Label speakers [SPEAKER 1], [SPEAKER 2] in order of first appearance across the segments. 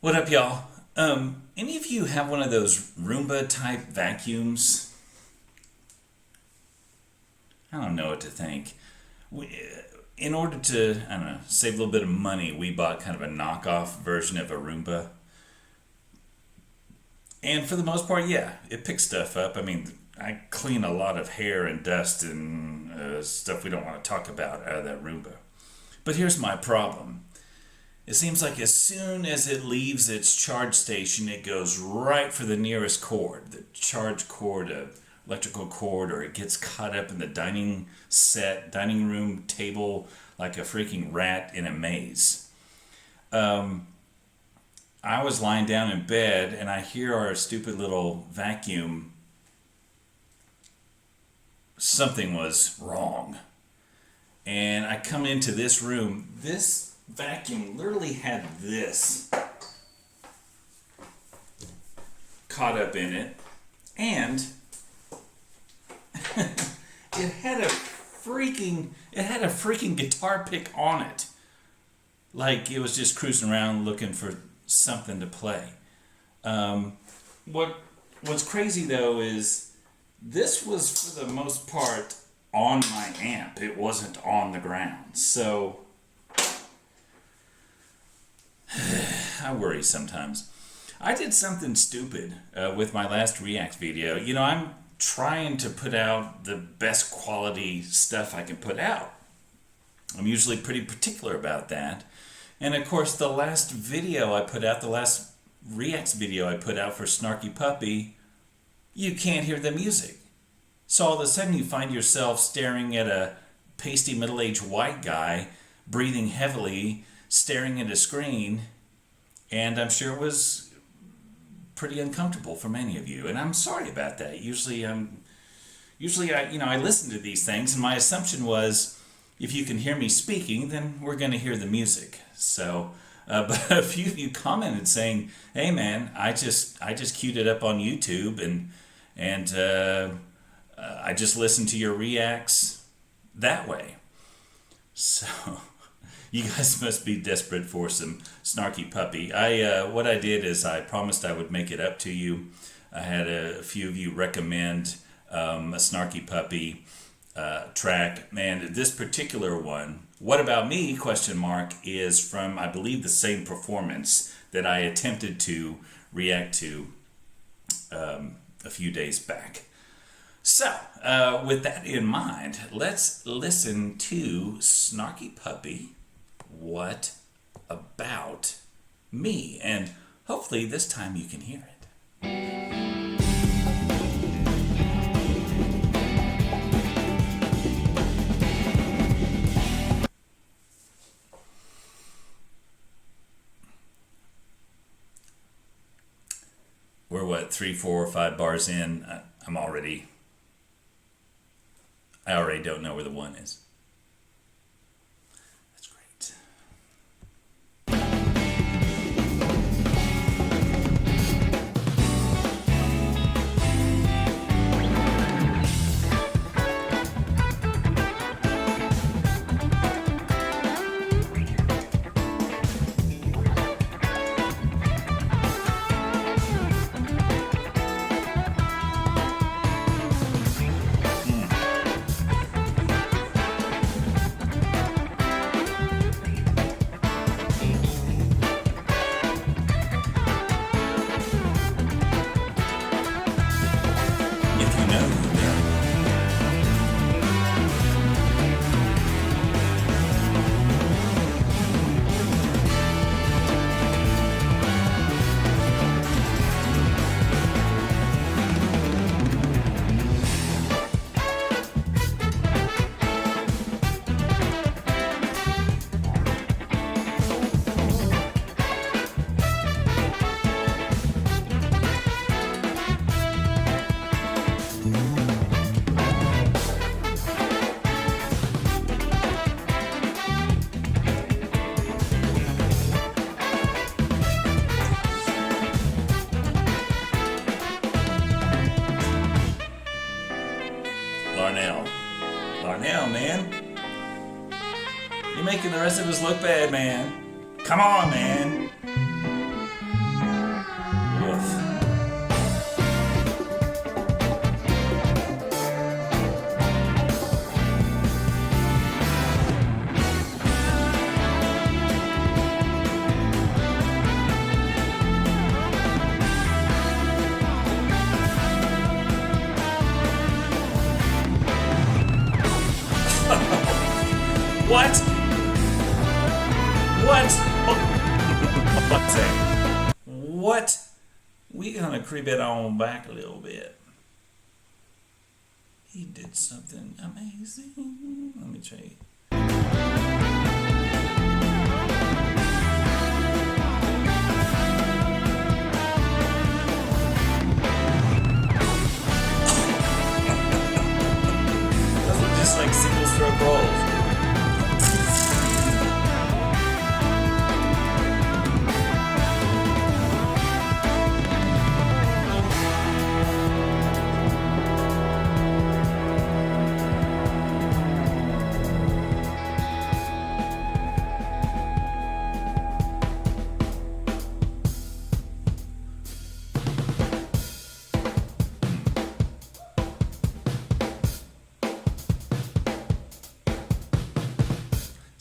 [SPEAKER 1] What up, y'all? Any of you have one of those Roomba type vacuums? I don't know what to think. In order to, I don't know, save a little bit of money, we bought kind of a knockoff version of a Roomba. And for the most part, yeah, it picks stuff up. I mean, I clean a lot of hair and dust and stuff we don't want to talk about out of that Roomba. But here's my problem. It seems like as soon as it leaves its charge station, it goes right for the nearest cord, the charge cord, electrical cord, or it gets caught up in the dining room table like a freaking rat in a maze. I was lying down in bed and I hear our stupid little vacuum. Something was wrong. And I come into this room. This vacuum literally had this caught up in it, and it had a freaking guitar pick on it, like it was just cruising around looking for something to play. What's crazy though is this was for the most part on my amp. It wasn't on the ground, so I worry sometimes. I did something stupid with my last Reax video. You know, I'm trying to put out the best quality stuff I can put out. I'm usually pretty particular about that. And of course, the last video I put out, the last Reax video I put out for Snarky Puppy, you can't hear the music. So all of a sudden you find yourself staring at a pasty middle-aged white guy, breathing heavily, staring at a screen, and I'm sure it was pretty uncomfortable for many of you, and I'm sorry about that. Usually I listen to these things, and my assumption was, if you can hear me speaking, then we're going to hear the music. So, but a few of you commented saying, "Hey, man, I just queued it up on YouTube, and I just listened to your Reax that way." So. You guys must be desperate for some Snarky Puppy. What I did is I promised I would make it up to you. I had a few of you recommend a Snarky Puppy track. Man, this particular one, "What About Me?" is from, I believe, the same performance that I attempted to react to a few days back. So, with that in mind, let's listen to Snarky Puppy. What About Me? And hopefully this time you can hear it. We're what, 3, 4, or 5 bars in? I already don't know where the one is. Larnell, man. You're making the rest of us look bad, man. Come on, man. What? What? What's that? What? We gonna creep it on back a little bit. He did something amazing. Let me try it. Those were just like single stroke rolls.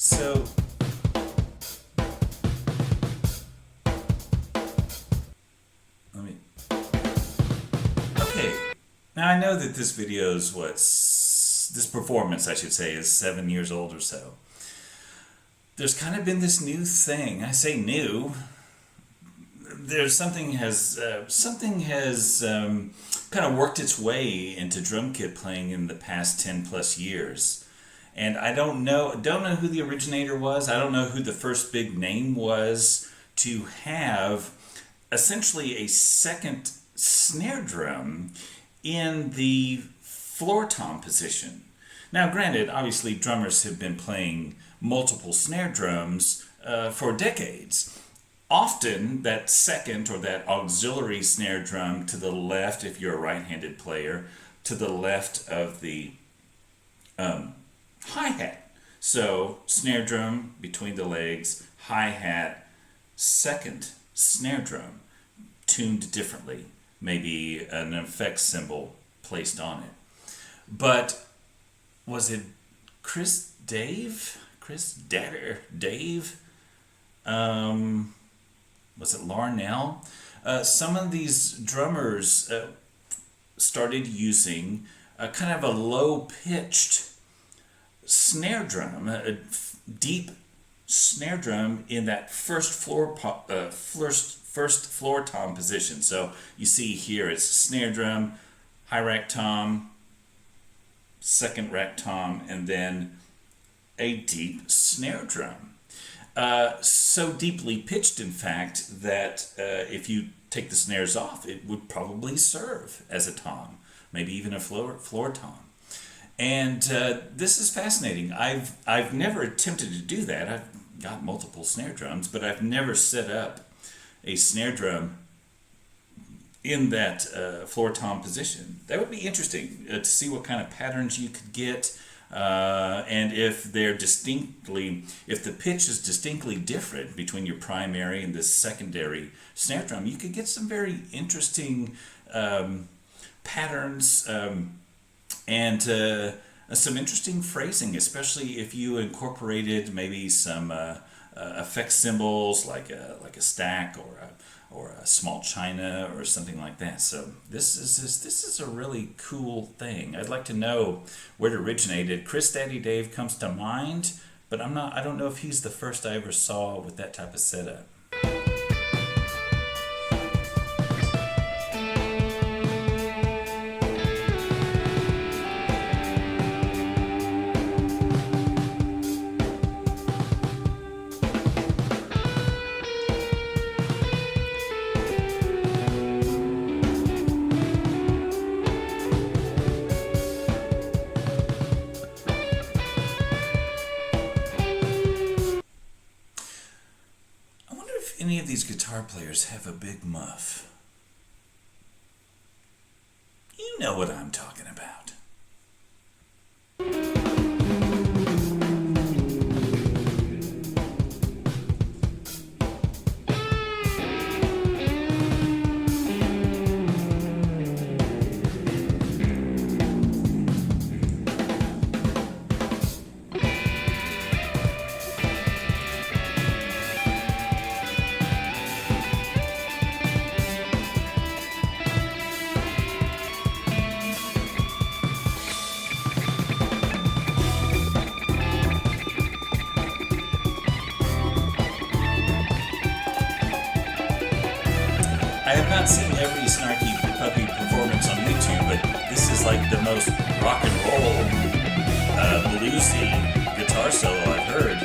[SPEAKER 1] So, okay. Now I know that this video is this performance, I should say, is 7 years old or so. There's kind of been this new thing. I say new. There's something has kind of worked its way into drum kit playing in the past 10 plus years. And I don't know who the originator was. I don't know who the first big name was to have essentially a second snare drum in the floor tom position. Now, granted, obviously drummers have been playing multiple snare drums for decades. Often that second or that auxiliary snare drum to the left, if you're a right-handed player, to the left of the hi-hat. So snare drum between the legs, hi-hat, second snare drum tuned differently, maybe an effects symbol placed on it. But was it Dave? Was it Larnell? Some of these drummers started using a kind of a low-pitched snare drum, a deep snare drum in that first floor tom position. So you see here it's snare drum, high rack tom, second rack tom, and then a deep snare drum. So deeply pitched, in fact, that if you take the snares off, it would probably serve as a tom, maybe even a floor tom. And this is fascinating. I've never attempted to do that. I've got multiple snare drums, but I've never set up a snare drum in that floor tom position. That would be interesting to see what kind of patterns you could get, and if the pitch is distinctly different between your primary and the secondary snare drum, you could get some very interesting patterns. And some interesting phrasing, especially if you incorporated maybe some effect symbols like a stack or a small china or something like that. So this is a really cool thing. I'd like to know where it originated. Chris Daddy Dave comes to mind, but I don't know if he's the first I ever saw with that type of setup. Any of these guitar players have a big muff? You know what I'm talking about. I have not seen every Snarky Puppy performance on YouTube, but this is like the most rock and roll, bluesy guitar solo I've heard.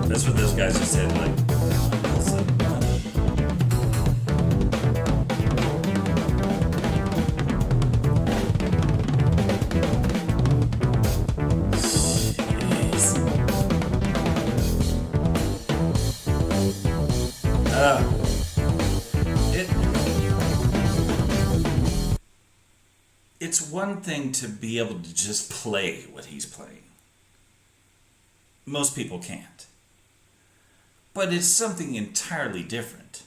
[SPEAKER 1] That's what those guys just said, like. It's one thing to be able to just play what he's playing. Most people can't. But it's something entirely different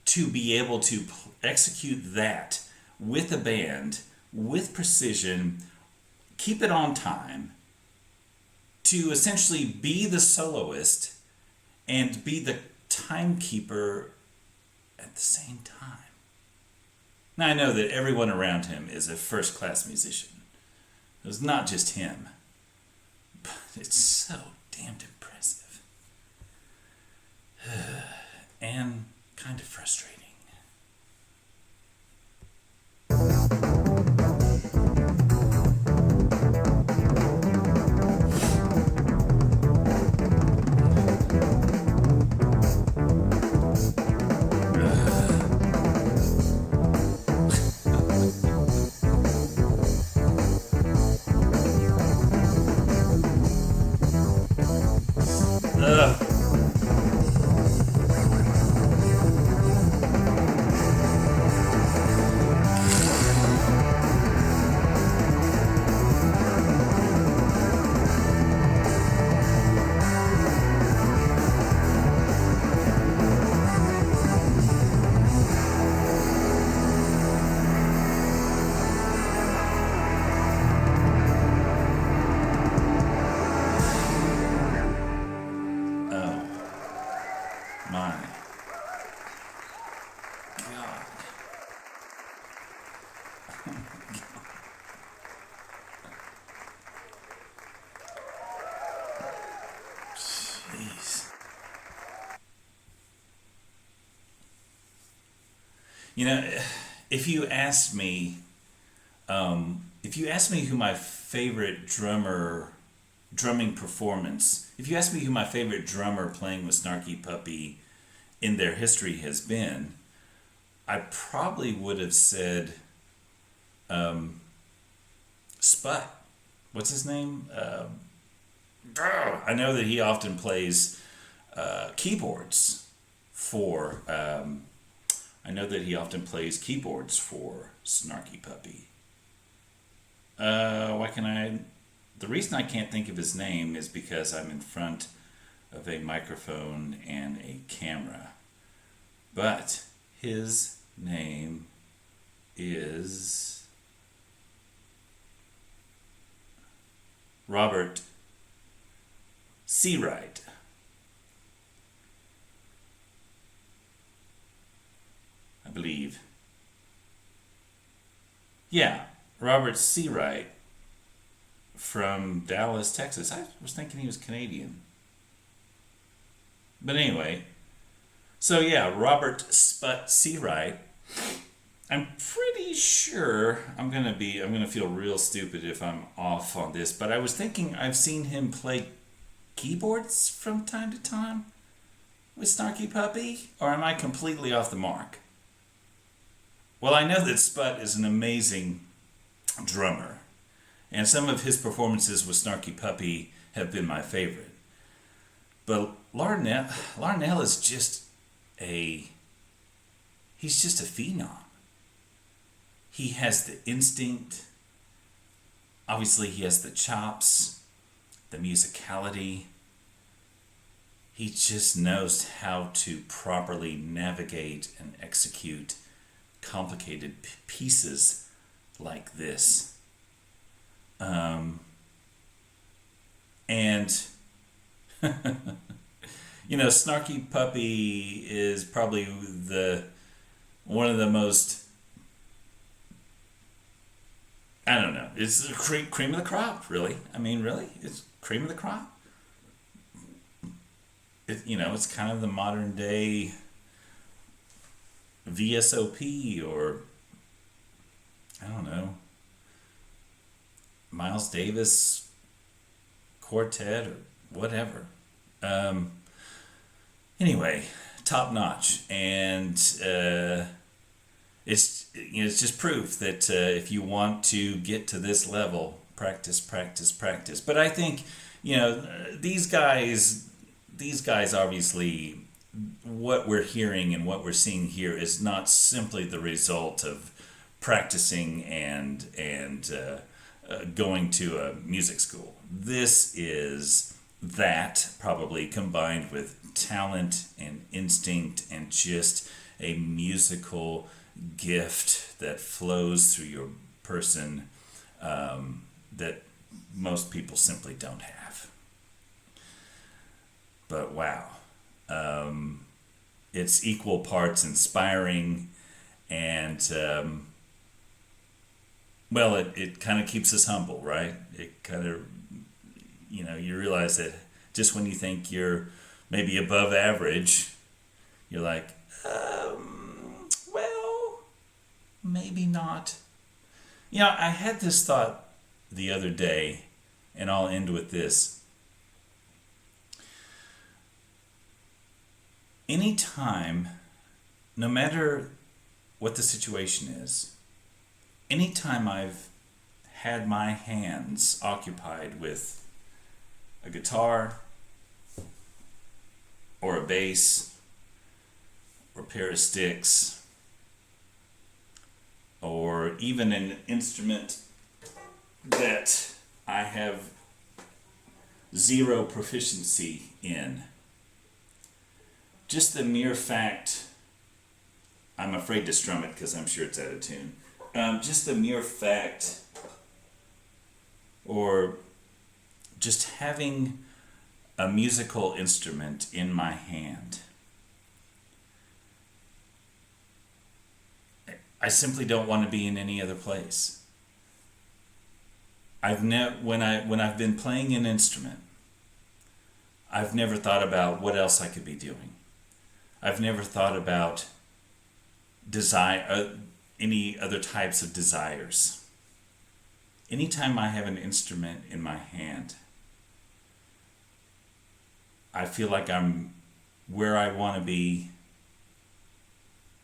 [SPEAKER 1] to be able to execute that with a band, with precision, keep it on time, to essentially be the soloist and be the timekeeper at the same time. Now I know that everyone around him is a first-class musician. It's not just him, but it's so damned impressive. And kind of frustrating. My God. Jeez. You know, if you asked me who my favorite drumming performance, if you ask me who my favorite drummer playing with Snarky Puppy in their history has been, I probably would have said Sput. What's his name? I know that he often plays keyboards for. I know that he often plays keyboards for Snarky Puppy. Why can I? The reason I can't think of his name is because I'm in front of a microphone and a camera. But his name is Robert Seawright. I believe. Yeah, Robert Seawright from Dallas, Texas. I was thinking he was Canadian. But anyway, so yeah, Robert Sput Seawright. I'm pretty sure I'm gonna feel real stupid if I'm off on this, but I was thinking I've seen him play keyboards from time to time with Snarky Puppy, or am I completely off the mark? Well, I know that Sput is an amazing drummer, and some of his performances with Snarky Puppy have been my favorite. But Larnell is he's just a phenom. He has the instinct. Obviously, he has the chops, the musicality. He just knows how to properly navigate and execute complicated pieces like this. And Snarky Puppy is probably one of the most, I don't know, it's cream of the crop, really. I mean, really, it's cream of the crop. It's kind of the modern day VSOP, or I don't know, Miles Davis quartet or whatever. Anyway, top notch, and it's just proof that if you want to get to this level, practice, practice, practice. But I think these guys obviously, what we're hearing and what we're seeing here is not simply the result of practicing and going to a music school. This is that probably combined with talent and instinct and just a musical gift that flows through your person that most people simply don't have. But wow, it's equal parts inspiring and it kind of keeps us humble, right? It kind of, you realize that just when you think you're maybe above average, you're like, well, maybe not. I had this thought the other day, and I'll end with this. Anytime, no matter what the situation is, anytime I've had my hands occupied with a guitar or a bass or a pair of sticks or even an instrument that I have zero proficiency in, just the mere fact, I'm afraid to strum it because I'm sure it's out of tune. Just the mere fact, or just having a musical instrument in my hand, I simply don't want to be in any other place. When I've been playing an instrument, I've never thought about what else I could be doing. I've never thought about any other types of desires. Anytime I have an instrument in my hand, I feel like I'm where I want to be,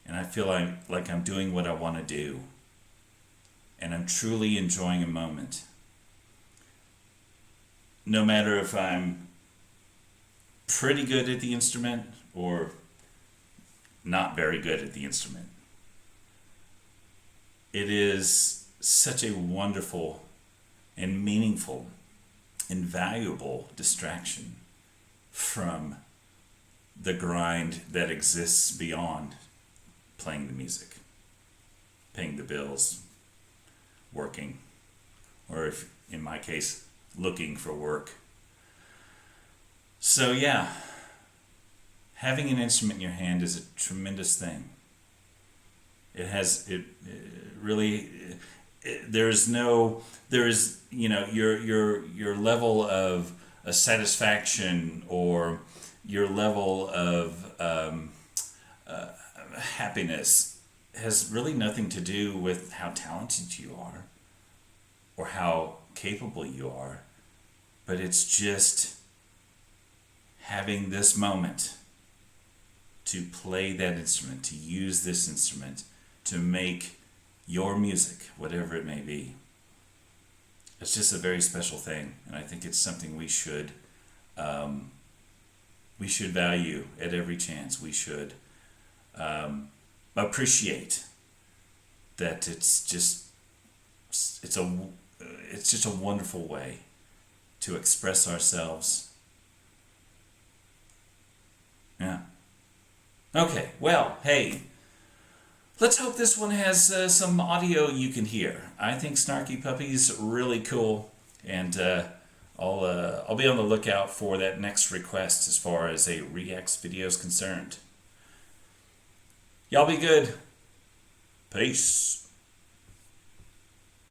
[SPEAKER 1] and I feel like I'm doing what I want to do, and I'm truly enjoying a moment. No matter if I'm pretty good at the instrument or not very good at the instrument. It is such a wonderful and meaningful and valuable distraction from the grind that exists beyond playing the music, paying the bills, working, or if in my case, looking for work. So yeah, having an instrument in your hand is a tremendous thing. It really, there's your level of satisfaction or your level of happiness has really nothing to do with how talented you are or how capable you are, but it's just having this moment to play that instrument, to use this instrument, to make your music, whatever it may be. It's just a very special thing, and I think it's something we should value at every chance. We should appreciate that it's just a wonderful way to express ourselves. Yeah. Okay, well, hey, let's hope this one has some audio you can hear. I think Snarky Puppy's really cool, and I'll be on the lookout for that next request as far as a Reax video is concerned. Y'all be good. Peace.